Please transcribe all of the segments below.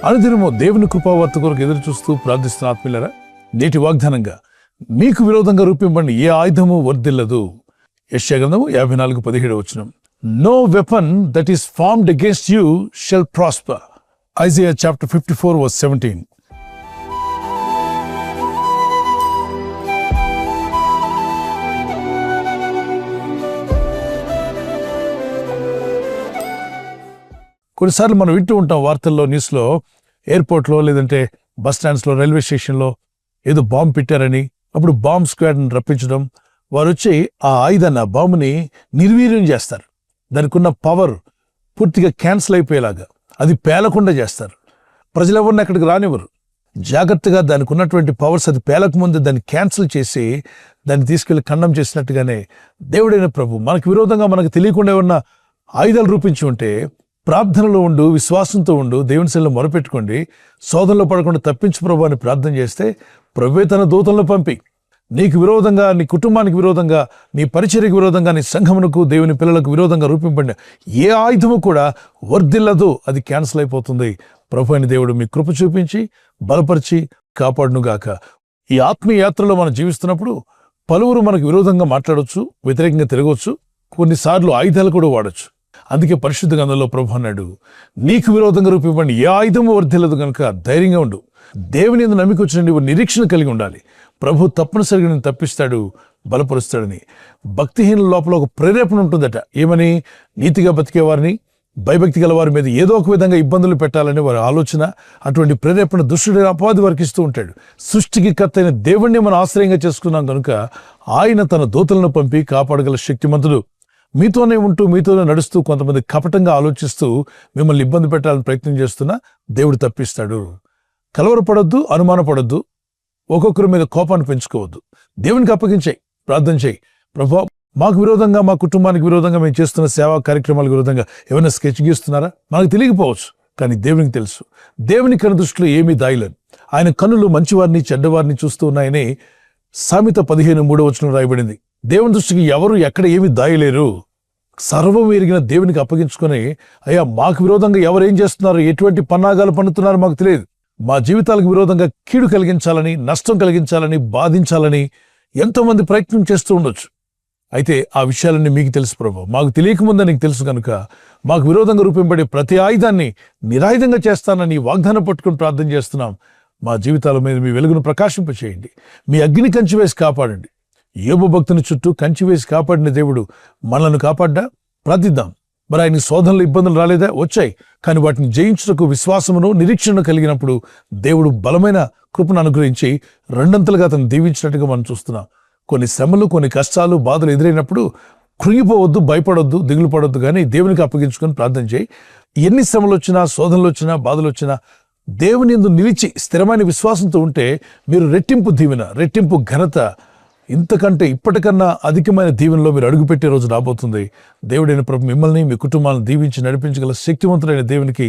అనుదినము దేవుని కృపావార్త కొరకు ఎదురు చూస్తూ ప్రార్థిస్తున్న ఆత్మీయులారా, నేటి వాగ్దానంగా మీకు విరోధంగా రూపింపబడిన ఏ ఆయుధము వర్ధిల్లదు. యెషయా గ్రంథము 54:17. No weapon that is formed against you shall prosper. Isaiah chapter 54:17. కొన్నిసార్లు మనం వింటూ ఉంటాం వార్తల్లో, న్యూస్లో, ఎయిర్పోర్ట్లో, లేదంటే బస్ స్టాండ్స్లో, రైల్వే స్టేషన్లో ఏదో బాంబు పెట్టారని, అప్పుడు బాంబ్ స్క్వాడ్ని రప్పించడం, వారు వచ్చి ఆ ఆయుధాన్ని, ఆ బాంబుని నిర్వీర్యం చేస్తారు. దానికి ఉన్న పవర్ పూర్తిగా క్యాన్సిల్ అయిపోయేలాగా, అది పేలకుండా చేస్తారు. ప్రజలెవరిని అక్కడికి రానివ్వరు. జాగ్రత్తగా దానికి ఉన్నటువంటి పవర్స్, అది పేలకముందు దాన్ని క్యాన్సిల్ చేసి దాన్ని తీసుకెళ్లి ఖండం చేసినట్టుగానే దేవుడైన ప్రభు మనకు విరోధంగా, మనకు తెలియకుండా ఉన్న ఆయుధాలు రూపించి ఉంటే, ప్రార్థనలో ఉండు, విశ్వాసంతో ఉండు, దేవుని సన్నిధిలో మొరపెట్టుకోండి, శోధనలో పడకుండా తప్పించు ప్రభు అని ప్రార్థన చేస్తే, ప్రభువే తన దూతలను పంపి నీకు విరోధంగా, నీ కుటుంబానికి విరోధంగా, నీ పరిచర్యకు విరోధంగా, నీ సంఘమునకు, దేవుని పిల్లలకు విరోధంగా రూపింపబడిన ఏ ఆయుధము కూడా వర్ధిల్లదు, అది క్యాన్సిల్ అయిపోతుంది. ప్రభు అయిన దేవుడు మీ కృప చూపించి బలపరిచి కాపాడునుగాక. ఈ ఆత్మీయ యాత్రలో మనం జీవిస్తున్నప్పుడు పలువురు మనకు విరోధంగా మాట్లాడవచ్చు, వ్యతిరేకంగా తిరగవచ్చు, కొన్నిసార్లు ఆయుధాలు కూడా వాడచ్చు. అందుకే పరిశుద్ధ గ్రంథంలో ప్రభు అన్నాడు, నీకు విరోధంగా రూపింపబడిన ఏ ఆయుధము వర్ధిల్లదు కనుక ధైర్యంగా ఉండు. దేవుని యందు నమ్మిక వచ్చిన నీవు నిరీక్షణ కలిగి ఉండాలి. ప్రభు తప్పనిసరిగా నేను తప్పిస్తాడు, బలపరుస్తాడని. భక్తిహీనుల లోపల ఒక ప్రేరేపణ ఉంటుందట. ఏమని? నీతిగా బతికే వారిని, భయభక్తి గల వారి మీద ఏదో ఒక విధంగా ఇబ్బందులు పెట్టాలని వారి ఆలోచన. అటువంటి ప్రేరేపణ దుష్టుడి అపవాది వారికి ఇస్తూ ఉంటాడు. సృష్టికి కర్తైన దేవుణ్ణి మనం ఆశ్రయంగా చేసుకున్నాం కనుక ఆయన తన దూతలను పంపి కాపాడగల శక్తిమంతుడు. మీతోనే ఉంటూ, మీతోనే నడుస్తూ, కొంతమంది కపటంగా ఆలోచిస్తూ మిమ్మల్ని ఇబ్బంది పెట్టాలని ప్రయత్నం చేస్తున్నా దేవుడు తప్పిస్తాడు. కలవరపడొద్దు, అనుమానపడొద్దు, ఒక్కొక్కరి మీద కోపాన్ని పెంచుకోవద్దు. దేవునికి అప్పగించాయి, ప్రార్థన చేయి. ప్రభు, మాకు విరోధంగా, మా కుటుంబానికి విరోధంగా, మేము చేస్తున్న సేవా కార్యక్రమాలకు విరోధంగా ఏమైనా స్కెచ్ గీస్తున్నారా? మనకు తెలియకపోవచ్చు, కానీ దేవునికి తెలుసు. దేవుని కను దృష్టిలో ఏమీ దాయలేదు. ఆయన కన్నులు మంచివారిని చెడ్డవారిని చూస్తూ ఉన్నాయని సామెత 15:3 రాయబడింది. దేవుని దృష్టికి ఎవరు ఎక్కడ ఏమి దాయలేరు. సర్వం ఎరిగిన దేవునికి అప్పగించుకొని, అయ్యా మాకు విరోధంగా ఎవరేం చేస్తున్నారు, ఎటువంటి పన్నాగాలు పన్నుతున్నారో మాకు తెలియదు, మా జీవితాలకు విరోధంగా కీడు కలిగించాలని, నష్టం కలిగించాలని, బాధించాలని ఎంతోమంది ప్రయత్నం చేస్తూ ఉండొచ్చు. అయితే ఆ విషయాలన్నీ మీకు తెలుసు ప్రభు, మాకు తెలియకముందే నీకు తెలుసు కనుక మాకు విరోధంగా రూపింపబడే ప్రతి ఆయుధాన్ని నిరాయుధంగా చేస్తానని వాగ్దానం పట్టుకుని ప్రార్థన చేస్తున్నాం. మా జీవితాల మీద మీ వెలుగును ప్రకాశింపచేయండి, మీ అగ్ని కంచి వేసి కాపాడండి. యోబు భక్తుని చుట్టూ కంచి వేసి కాపాడిన దేవుడు మనల్ని కాపాడ్డా? ప్రార్థిద్దాం. మరి ఆయన శోధనలు, ఇబ్బందులు రాలేదా? వచ్చాయి. కానీ వాటిని జయించుటకు విశ్వాసమును, నిరీక్షణను కలిగినప్పుడు దేవుడు బలమైన కృపను అనుగ్రహించి రెండంతలుగా అతను దీవించినట్టుగా మనం చూస్తున్నాం. కొన్ని శ్రమలు, కొన్ని కష్టాలు, బాధలు ఎదురైనప్పుడు కృంగిపోవద్దు, భయపడొద్దు, దిగులు పడొద్దు, కానీ దేవునికి అప్పగించుకొని ప్రార్థన చేయి. ఎన్ని శ్రమలు వచ్చినా, శోధనలు వచ్చినా, బాధలు వచ్చినా దేవుని యందు నిలిచి స్థిరమైన విశ్వాసంతో ఉంటే మీరు రెట్టింపు దీవెన, రెట్టింపు ఘనత, ఇంతకంటే ఇప్పటికన్నా అధికమైన దీవెనలో మీరు అడుగుపెట్టే రోజు రాబోతుంది. దేవుడైన ప్రభు మిమ్మల్ని, మీ కుటుంబాలను దీవించి నడిపించగల శక్తివంతుడైన దేవునికి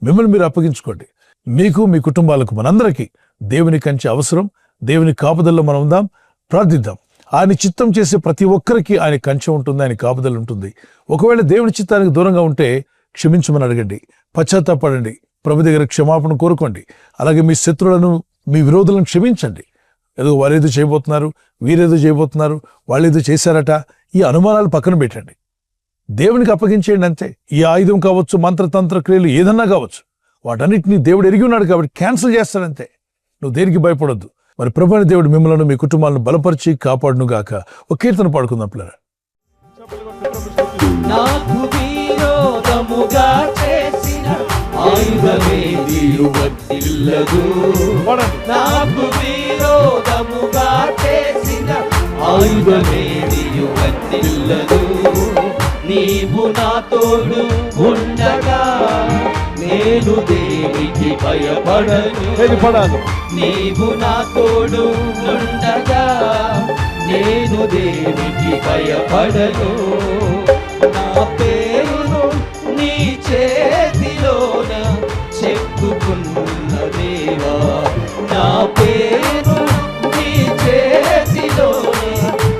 మిమ్మల్ని మీరు అప్పగించుకోండి. మీకు, మీ కుటుంబాలకు, మనందరికీ దేవుని కంచె అవసరం. దేవుని కాపుదల్లో మనం ఉందాం, ప్రార్థిద్దాం. ఆయన చిత్తం చేసే ప్రతి ఒక్కరికి ఆయన కంచె ఉంటుంది, ఆయన కాపుదల ఉంటుంది. ఒకవేళ దేవుని చిత్తానికి దూరంగా ఉంటే క్షమించమని అడగండి, పశ్చాత్తాపడండి, ప్రభు దగ్గర క్షమాపణ కోరుకోండి. అలాగే మీ శత్రువులను, మీ విరోధులను క్షమించండి. ఏదో వారేదో చేయబోతున్నారు, వీరేదో చేయబోతున్నారు, వాళ్ళు ఏదో చేశారట, ఈ అనుమానాలు పక్కన పెట్టండి, దేవునికి అప్పగించేయండి అంతే. ఈ ఆయుధం కావచ్చు, మంత్రతంత్ర క్రియలు ఏదన్నా కావచ్చు, వాటన్నిటినీ దేవుడు ఎరిగి ఉన్నాడు కాబట్టి క్యాన్సిల్ చేస్తాడంతే. నువ్వు దేనికి భయపడొద్దు. మరి ప్రభువైన దేవుడు మిమ్మల్ని, మీ కుటుంబాలను బలపరిచి కాపాడునుగాక. ఒక కీర్తన పాడుకుందాం పిల్లరా. నాకు విరోధముగా చేసిన ఆయుధమేదియు వర్ధిల్లదు. నాకు విరోధముగా చేసిన ఆయుధమేదియు వర్ధిల్లదు. నీవు నా తోడు ఉండగా నేను దేనికి భయపడను. నీవు నా తోడు ఉండగా నేను దేనికి భయపడను. నా పేరును నీ చేతిలోన చెక్కుకున్న దేవా, నా పేరు నీ చేతిలోన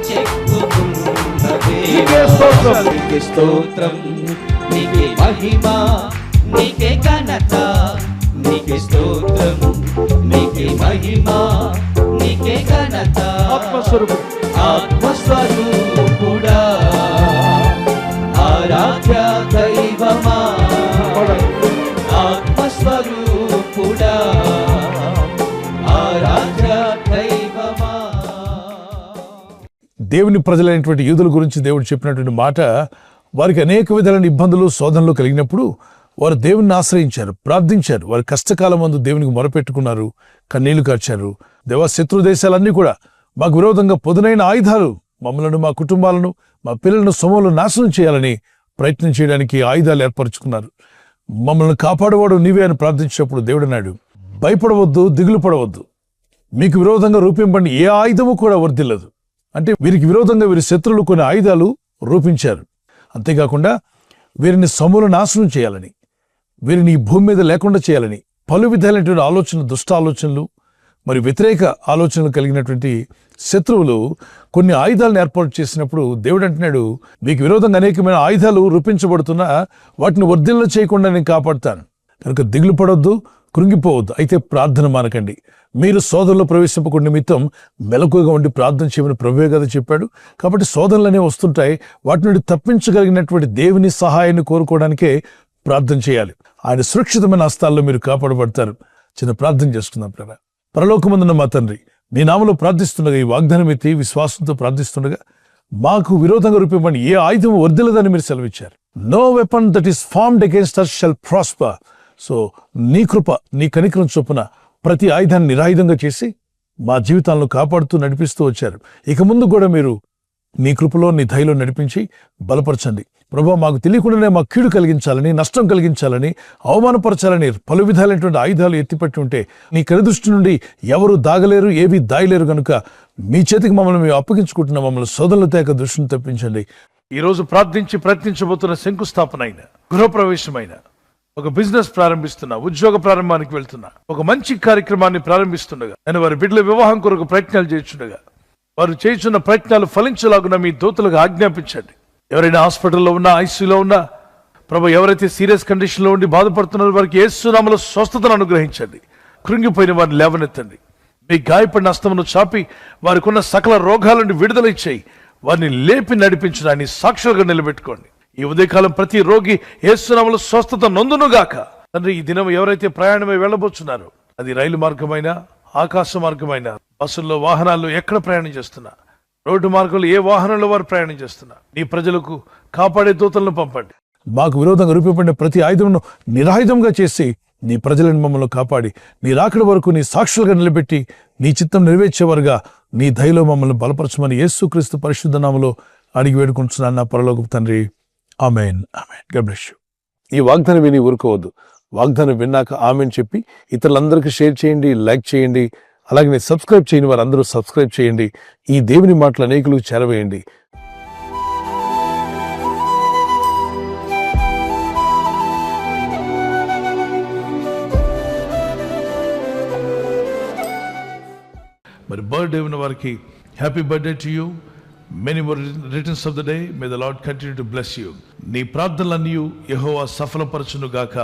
చెక్కుకున్న దేవా. నీకే స్తోత్రం, నీకే మహిమ, నీకే ఘనత, నీకే స్తోత్రం, నీకే మహిమ, నీకే ఘనత. ఆత్మస్వరూపుడా, ఆరాధ్య దైవమా, ఆత్మస్వరూపుడా, ఆరాధ్య దైవమా. దేవుని ప్రజలైనటువంటి యూదుల గురించి దేవుడు చెప్పినటువంటి మాట, వారికి అనేక విధాలైన ఇబ్బందులు శోధనలు కలిగినప్పుడు వారు దేవుని ఆశ్రయించారు, ప్రార్థించారు. వారి కష్టకాలం మందు దేవునికి మొరపెట్టుకున్నారు, కన్నీళ్లు కార్చారు. దేవా, శత్రు దేశాలన్నీ కూడా మాకు విరోధంగా పొదునైన ఆయుధాలు మమ్మలను, మా కుటుంబాలను, మా పిల్లలను సొమ్ములను నాశనం చేయాలని ప్రయత్నం చేయడానికి ఆయుధాలు ఏర్పరచుకున్నారు. మమ్మల్ని కాపాడేవాడు నీవే అని ప్రార్థించినప్పుడు దేవుడు అన్నాడు, భయపడవద్దు, దిగులు పడవద్దు. మీకు విరోధంగా రూపింపబడిన ఏ ఆయుధము కూడా వర్ధిల్లదు. అంటే వీరికి విరోధంగా వీరి శత్రువులు కొన్ని ఆయుధాలు రూపించారు. అంతేకాకుండా వీరిని సమూల నాశనం చేయాలని, వీరిని ఈ భూమి మీద లేకుండా చేయాలని పలు విధాలైనటువంటి ఆలోచనలు, దుష్ట ఆలోచనలు, మరి వ్యతిరేక ఆలోచనలు కలిగినటువంటి శత్రువులు కొన్ని ఆయుధాలను ఏర్పాటు చేసినప్పుడు దేవుడు అంటున్నాడు, మీకు విరోధంగా అనేకమైన ఆయుధాలు రూపించబడుతున్నా వాటిని వర్ధిల్ల చేయకుండా నేను కాపాడుతాను. కనుక దిగులు పడొద్దు, కృంగిపోవద్దు. అయితే ప్రార్థన మానకండి. మీరు శోధనలో ప్రవేశింపకుండా నిమిత్తం మెలకుగా ఉండి ప్రార్థన చేయమని ప్రభువే కదా చెప్పాడు. కాబట్టి శోధనలు అనేవి వస్తుంటాయి. వాటి నుండి తప్పించగలిగినటువంటి దేవుని సహాయాన్ని కోరుకోవడానికే ప్రార్థన చేయాలి. ఆయన సురక్షితమైన హస్తాల్లో మీరు కాపాడబడతారు. చిన్న ప్రార్థన చేసుకుందాం. ప్రభా, పరలోకమందున్న మా తండ్రి, నీ నామములో ప్రార్థిస్తుండగా, ఈ వాగ్దానం ఎత్తి విశ్వాసంతో ప్రార్థిస్తుండగా, మాకు విరోధంగా రూపొందిన ఏ ఆయుధం వర్ధిల్లదని మీరు సెలవిచ్చారు. No weapon that is formed against us shall prosper. So నీ కృప, నీ కనికరం చొప్పున ప్రతి ఆయుధాన్ని నిరాయుధంగా చేసి మా జీవితాలను కాపాడుతూ నడిపిస్తూ వచ్చారు. ఇక ముందు కూడా మీరు నీ కృపలో, నీ దయలో నడిపించి బలపరచండి. ప్రభువా, మాకు తెలియకుండానే మాకు కీడు కలిగించాలని, నష్టం కలిగించాలని, అవమానపరచాలని పలు విధాలైనటువంటి ఆయుధాలు ఎత్తిపెట్టి ఉంటే నీ కనుదృష్టి నుండి ఎవరు దాగలేరు, ఏవి దాయలేరు. కనుక మీ చేతికి మమ్మల్ని మేము అప్పగించుకుంటున్నాం. మమ్మల్ని శోధనలు తేక దృష్టిని తప్పించండి. ఈరోజు ప్రార్థించి ప్రయత్నించబోతున్న శంకుస్థాపన అయిన, గృహప్రవేశమైన, ఒక బిజినెస్ ప్రారంభిస్తున్నా, ఉద్యోగ ప్రారంభానికి వెళ్తున్నా, ఒక మంచి కార్యక్రమాన్ని ప్రారంభిస్తుండగా, నేను వారి బిడ్డల వివాహం కొరకు ప్రయత్నాలు చేస్తుండగా, వారు చేస్తున్న ప్రయత్నాలు ఫలించలాగున మీ దూతలకు ఆజ్ఞాపించండి. ఎవరైనా హాస్పిటల్లో ఉన్నా, ఐసీయూలో ఉన్నా, ప్రభు, ఎవరైతే సీరియస్ కండిషన్లో ఉండి బాధపడుతున్నారో వారికి యేసు నామములో స్వస్థతను అనుగ్రహించండి. కృంగిపోయిన వారిని లేవనెత్తండి. మీ గాయపడిన హస్తమును చాపి వారికి ఉన్న సకల రోగాల నుండి విడుదల ఇచ్చేయి. వారిని లేపి నడిపించడాన్ని సాక్షులుగా నిలబెట్టుకోండి. ఈ ఉదయకాలం ప్రతి రోగి యేసు నామములో స్వస్థత నొందునుగాక. తండ్రి, ఈ దినం ఎవరైతే ప్రయాణమై వెళ్ళబోతున్నారో, అది రైలు మార్గమైనా, ఆకాశ మార్గమైనా, బస్సుల్లో, వాహనాల్లో ఎక్కడ ప్రయాణం చేస్తున్నా, రోడ్డు మార్గంలో ఏ వాహనంలో వారు ప్రయాణం చేస్తున్నా, నీ ప్రజలకు కాపాడే దూతలను పంపండి. మాకు విరోధంగా రూపొందిన ప్రతి ఆయుధమును నిరాయుధంగా చేసి నీ ప్రజలను మమ్మల్ని కాపాడి నీ రాకడ వరకు నీ సాక్షులుగా నిలబెట్టి నీ చిత్తం నెరవేర్చేవారుగా నీ దయలో మమ్మల్ని బలపరచమని యేసుక్రీస్తు పరిశుద్ధ నామములో అడిగి వేడుకుంటున్నాను నా పరలోకపు తండ్రి. ఆమేన్, ఆమేన్. God bless you. ఈ వాగ్దానం విని ఊరుకోవద్దు. వాగ్దానం విన్నాక ఆమేన్ చెప్పి ఇతరులందరికీ షేర్ చేయండి, లైక్ చేయండి. అలాగే సబ్స్క్రైబ్ చేయని వారందరూ సబ్స్క్రైబ్ చేయండి. ఈ దేవుని మాటలు అనేకులకు చేరవేయండి. మరి బర్త్డే ఉన్న వారికి happy birthday to you. Many more returns of the day. May the lord continue to bless you. నీ ప్రార్థనలన్నీ యెహోవా సఫలపరచును గాక.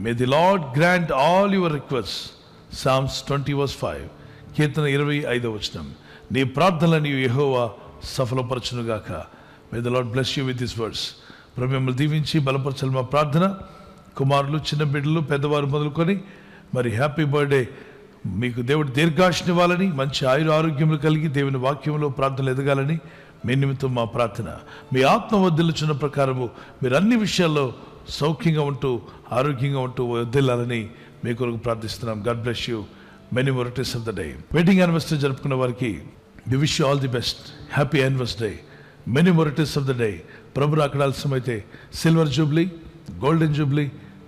May the lord grant all your request. Psalms 20:5. కీర్తన 25. నీ ప్రార్థనలన్నీ యెహోవా సఫలపరచును గాక. May the lord bless you with this words. ప్రభు మిమ్మల్ని దీవించి బలపరచాలి మా ప్రార్థన. కుమారులు, చిన్న బిడ్డలు, పెద్దవారు మొదలుకొని మరి హ్యాపీ బర్త్డే. మీకు దేవుడు దీర్ఘాయుష్ని ఇవ్వాలని, మంచి ఆరోగ్యములు కలిగి దేవుని వాక్యంలో ప్రార్థనలు ఎదగాలని మీ నిమిత్తం మా ప్రార్థన. మీ ఆత్మ వర్ధిల్లుచున్న ప్రకారము మీరు అన్ని విషయాల్లో సౌఖ్యంగా ఉంటూ, ఆరోగ్యంగా ఉంటూ వర్ధిల్లాలని మీ కొరకు ప్రార్థిస్తున్నాం. God bless you. Many more returns of the day. Wedding anniversary జరుపుకున్న వారికి we wish you all the best. Happy anniversary. Many more returns of the day. ప్రభు రాకడ ఆలస్యమైతే silver jubilee, golden jubilee,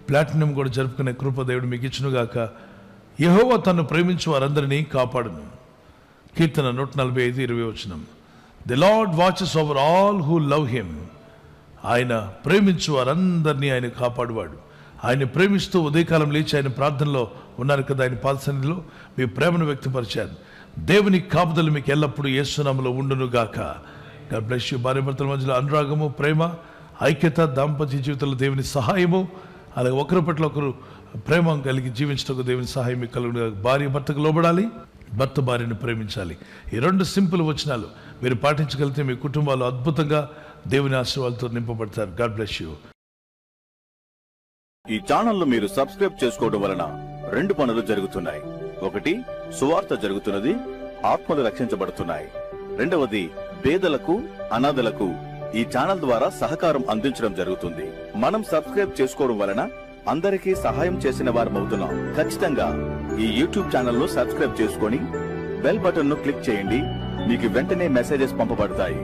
platinum కూడా జరుపుకునే కృప దేవుడు మీకు ఇచ్చునుగాక. యెహోవా తన్ను ప్రేమించు వారందరినీ కాపాడును. కీర్తన 145:20. The lord watches over all who love him. ఆయన ప్రేమించు వారందరినీ ఆయన కాపాడువాడు. ఆయన ప్రేమిస్తూ ఉదయకాలం లేచి ఆయన ప్రార్థనలో ఉన్నారు కదా, ఆయన పాదసన్నిధిలో మీ ప్రేమను వ్యక్తపరిచారు. దేవుని కాపుదలు మీకు ఎల్లప్పుడూ యేసు నామములో ఉండును గాక. God bless you. భార్యాభర్తల మధ్యలో అనురాగము, ప్రేమ, ఐక్యత, దాంపత్య జీవితంలో దేవుని సహాయము, అలాగే ఒకరి పట్ల ఒకరు ప్రేమ కలిగి జీవించటకు దేవుని సహాయం మీకు కలుగును. భార్య భర్తకు లోబడాలి, భర్త భార్యను ప్రేమించాలి. ఈ 2 సింపుల్ వచనాలు మీరు పాటించగలిగితే మీ కుటుంబాలు అద్భుతంగా దేవుని ఆశీర్వాదాలతో నింపబడతారు. God bless you. ఈ ఛానల్ మీరు సబ్స్క్రైబ్ చేసుకోవడం వలన 2 పనులు జరుగుతున్నాయి. 1, సువార్త జరుగుతున్నది, ఆత్మలు రక్షించబడుతున్నాయి. 2వది, పేదలకు అనాథలకు ఈ ఛానల్ ద్వారా సహకారం అందించడం జరుగుతుంది. మనం సబ్స్క్రైబ్ చేసుకోవడం వలన అందరికీ సహాయం చేసిన వారమవుతున్నాం. ఖచ్చితంగా ఈ యూట్యూబ్ ఛానల్ ను సబ్స్క్రైబ్ చేసుకొని బెల్ బటన్ ను క్లిక్ చేయండి. మీకు వెంటనే మెసేజెస్ పంపబడతాయి.